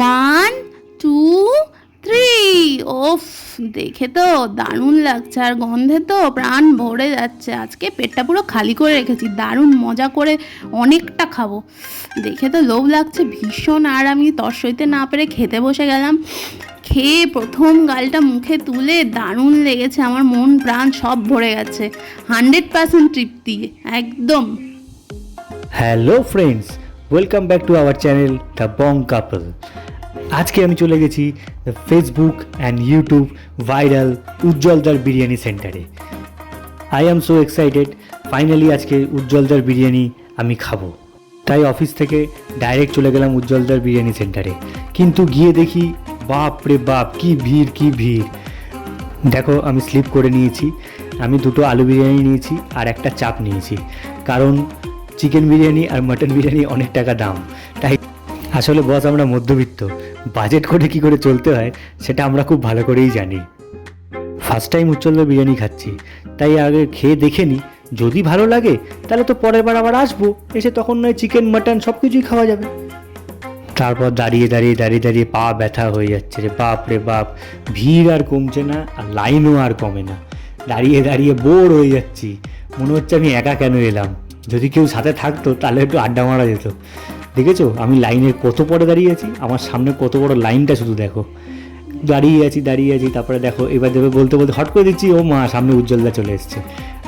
One two three. ওফ, দেখে তো দারুণ লাগছে, আর গন্ধে তো প্রাণ ভরে যাচ্ছে। আজকে পেটটা পুরো খালি করে রেখেছি, দারুণ মজা করে অনেকটা খাবো। দেখে তো লোভ লাগছে ভীষণ, আর আমি তর সইতে না পেরে খেতে বসে গেলাম। খেয়ে প্রথম গালটা মুখে তুলে দারুণ লেগেছে, আমার মন প্রাণ সব ভরে গেছে। 100% তৃপ্তি একদম। Hello friends, welcome back to our channel the Bong couple. আজকে আমি চলে গেছি ফেসবুক অ্যান্ড ইউটিউব ভাইরাল উজ্জ্বলদার বিরিয়ানি সেন্টারে। I am so excited, finally আজকে উজ্জ্বলদার বিরিয়ানি আমি খাবো। তাই অফিস থেকে ডাইরেক্ট চলে গেলাম উজ্জ্বলদার বিরিয়ানি সেন্টারে। কিন্তু গিয়ে দেখি বাপ রে বাপ, কি ভিড় কি ভিড়। দেখো, আমি স্লিপ করে নিয়েছি, আমি দুটো আলু বিরিয়ানি নিয়েছি আর একটা চাপ নিয়েছি, কারণ চিকেন বিরিয়ানি আর মাটন বিরিয়ানি অনেক টাকা দাম। তাই আসলে বস, আমরা মধ্যবিত্ত, বাজেট করে কি করে চলতে হয় সেটা আমরা খুব ভালো করেই জানি। ফার্স্ট টাইম উজ্জ্বলদার বিরিয়ানি খাচ্ছি, তাই আগে খেয়ে দেখে নিই, যদি ভালো লাগে তাহলে তো পরের বার আবার আসবো, এসে তখন নয় চিকেন মাটন সব কিছুই খাওয়া যাবে। তারপর দাঁড়িয়ে দাঁড়িয়ে দাঁড়িয়ে দাঁড়িয়ে পা ব্যথা হয়ে যাচ্ছে রে বাপ রে বাপ, ভিড় আর কমছে না আর লাইনও আর কমে না। দাঁড়িয়ে দাঁড়িয়ে বোর হয়ে যাচ্ছি, মনে হচ্ছে আমি একা কেন এলাম, যদি কেউ সাথে থাকতো তাহলে একটু আড্ডা মারা যেত। দেখেছো আমি লাইনের কত পরে দাঁড়িয়ে আছি, আমার সামনে কত বড় লাইনটা শুধু দেখো। দাঁড়িয়ে আছি, তারপরে দেখো এবার দেবে বলতে বলতে হট করে দিচ্ছি, ও মা, সামনে উজ্জ্বলদা চলে এসছে।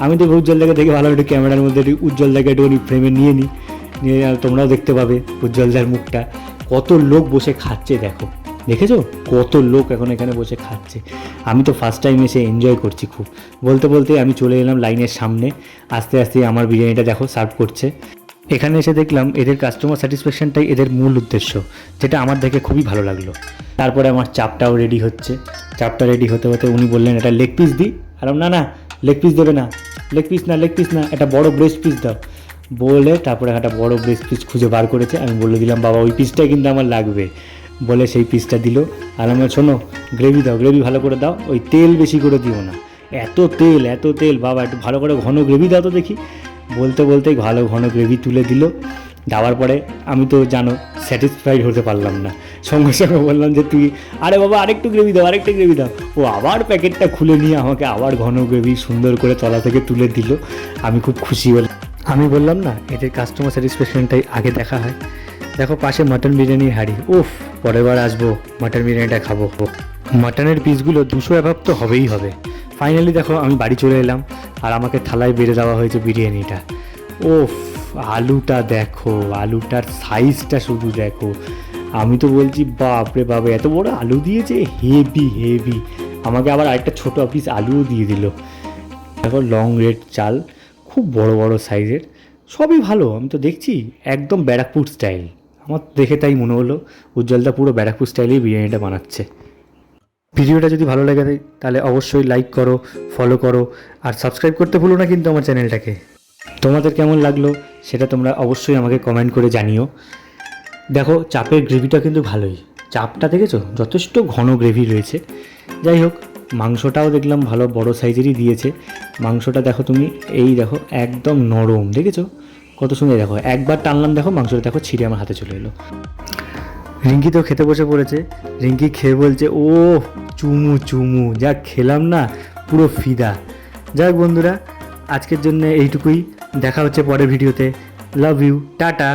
আমি তো উজ্জ্বলদাকে দেখে ভালো একটু ক্যামেরার মধ্যে উজ্জ্বলদাকে একটুখানি ফ্রেমে নিয়ে নিই, নিয়ে তোমরাও দেখতে পাবে উজ্জ্বলদার মুখটা। কত লোক বসে খাচ্ছে দেখো, দেখেছো কত লোক এখন এখানে বসে খাচ্ছে। আমি তো ফার্স্ট টাইম এসে এনজয় করছি খুব। বলতে বলতে আমি চলে এলাম লাইনের সামনে, আস্তে আস্তে আমার বিরিয়ানিটা দেখো সার্ভ করছে। এখানে এসে দেখলাম এদের কাস্টমার স্যাটিসফ্যাকশনটাই এদের মূল উদ্দেশ্য, যেটা আমার দেখে খুবই ভালো লাগলো। তারপরে আমার চাপটাও রেডি হচ্ছে, চাপটা রেডি হতে হতে উনি বললেন এটা লেগ পিস দিই। আর না না, লেগ পিস দেবে না, লেগ পিস না, এটা বড় ব্রেস্ট পিস দাও বলে, তারপরে একটা বড় ব্রেস্ট পিস খুঁজে বার করেছে। আমি বলে দিলাম বাবা ওই পিসটাই কিন্তু আমার লাগবে বলে সেই পিসটা দিল। আর আমার শোনো, গ্রেভি দাও, গ্রেভি ভালো করে দাও, ওই তেল বেশি করে দিও না, এত তেল বাবা, একটু ভালো করে ঘন গ্রেভি দাও তো দেখি। বলতে বলতেই ভালো ঘন গ্রেভি তুলে দিল। দেওয়ার পরে আমি তো জানো স্যাটিসফাইড হতে পারলাম না, সঙ্গে সঙ্গে বললাম যে তুই আরে বাবা আরেকটু গ্রেভি দাও, আরেকটা গ্রেভি দাও। ও আবার প্যাকেটটা খুলে নিয়ে আমাকে আবার ঘন গ্রেভি সুন্দর করে তলা থেকে তুলে দিল। আমি খুব খুশি হলাম। আমি বললাম না, এদের কাস্টমার স্যাটিসফ্যাকশনটাই আগে দেখা হয়। দেখো পাশে মাটন বিরিয়ানির হাঁড়ি, উফ, পরের বার আসবো মাটন বিরিয়ানিটা খাবো। মাটনের পিসগুলো 200 অ্যাভাব তো হবেই হবে। ফাইনালি দেখো আমি বাড়ি চলে এলাম, আর আমাকে থালায় বেড়ে দেওয়া হয়েছে বিরিয়ানিটা। ওফ, আলুটা দেখো, আলুটার সাইজটা শুধু দেখো। আমি তো বলছি বাপরে বাবা, এত বড় আলু দিয়েছে, হেভি হেভি। আমাকে আবার আরেকটা ছোটো পিস আলুও দিয়ে দিল। দেখো লং রেড চাল, খুব বড় বড় সাইজের, সবই ভালো। আমি তো দেখছি একদম ব্যারাকপুর স্টাইল, আমার দেখে তাই মনে হলো উজ্জ্বলদা পুরো ব্যারাকপুর স্টাইলেই বিরিয়ানিটা বানাচ্ছে। ভিডিওটা যদি ভালো লাগে তাহলে অবশ্যই লাইক করো, ফলো করো, আর সাবস্ক্রাইব করতে ভুলো না কিন্তু আমার চ্যানেলটাকে। তোমাদের কেমন লাগলো সেটা তোমরা অবশ্যই আমাকে কমেন্ট করে জানিও। দেখো চাপের গ্রেভিটা কিন্তু ভালোই, চাপটা দেখেছো যথেষ্ট ঘন গ্রেভি রয়েছে। যাই হোক, মাংসটাও দেখলাম ভালো বড় সাইজেরই দিয়েছে। মাংসটা দেখো তুমি, এই দেখো একদম নরম, দেখেছো কত সুন্দর। দেখো একবার টানলাম, দেখো মাংসটা দেখো ছিঁড়ে আমার হাতে চলে এলো। রিঙ্কি তো খেতে বসে পড়েছে, রিঙ্কি খেয়ে বলছে ও চুমু চুমু, যা খেলাম না পুরো ফিদা। যাক বন্ধুরা, আজকের জন্য এইটুকুই, দেখা হচ্ছে পরের ভিডিওতে। Love you, tata.